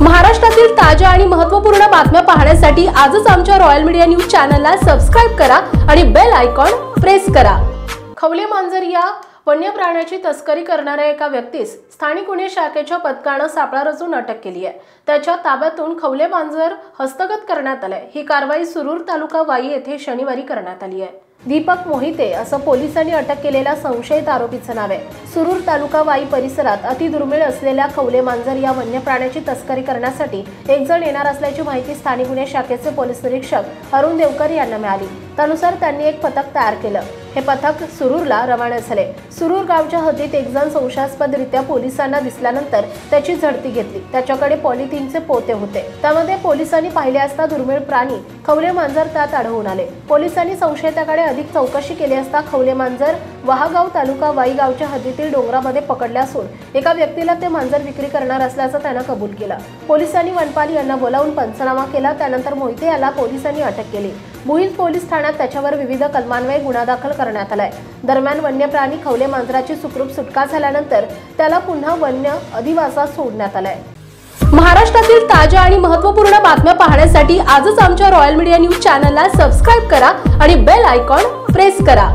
महाराष्ट्रातील ताज्या आणि महत्त्वपूर्ण बातम्या पाहण्यासाठी आजच आमच्या रॉयल मीडिया न्यूज चॅनलला सबस्क्राइब करा आणि बेल आयकॉन प्रेस करा। खवले मांजर या वन्य प्राण्याची तस्करी करणाऱ्या एका व्यक्तीस स्थानिक गुन्हे शाखेच्या पथकाने सापळा रचून अटक केली आहे। त्याच्या ताब्यातून खवले मांजर हस्तगत करण्यात आले। ही कारवाई सुरूर तालुका वाई येथे शनिवारी करण्यात आली आहे। दीपक मोहिते असं पोलिसांनी अटक केलेल्या संशयित आरोपीचं नाव आहे। सुरूर तालुका वाई परिसरात अतिदुर्मिळ असलेल्या खवले मांजर या वन्य प्राण्याची तस्करी करण्यासाठी एक जण येणार असल्याची माहिती स्थानिक गुन्हे शाखेचे पोलीस निरीक्षक अरुण देवकर यांना मिळाली। त्यानुसार त्यांनी एक पथक तयार केलं। हे पथक सुरूरला रवाना झाले। सुरूर गावच्या हद्दीत एक जण संशयास्पदरित्या पोलिसांना दिसल्यानंतर त्याची झडती घेतली। त्याच्याकडे पॉलिथिनचे पोते होते। त्यामध्ये पोलिसांनी पाहिले असता दुर्मिळ प्राणी खवले मांजर त्यात आढळून आले। पोलिसांनी संशयिताकडे अधिक चौकशी केली असता खवले मांजर वहागाव तालुका वाई गावच्या हद्दीतील डोंगरामध्ये पकडले असून एका व्यक्तीला ते मांजर विक्री करणार असल्याचं त्यानं कबूल केलं। पोलिसांनी वनपाल यांना बोलावून पंचनामा केला। त्यानंतर मोहिते याला पोलिसांनी अटक केली। मुहिल पोलीस ठाण्यात त्याच्यावर विविध कलमान्वये गुन्हा दाखल करण्यात आलाय। दरम्यान वन्य प्राणी खवले मांजराची सुखरूप सुटका झाल्यानंतर त्याला पुन्हा वन्य अधिवासात सोडण्यात आलाय। महाराष्ट्रातील ताज्या आणि महत्त्वपूर्ण बातम्या पाहण्यासाठी आजच आमच्या रॉयल मीडिया न्यूज चॅनलला सबस्क्राइब करा आणि बेल आयकॉन प्रेस करा।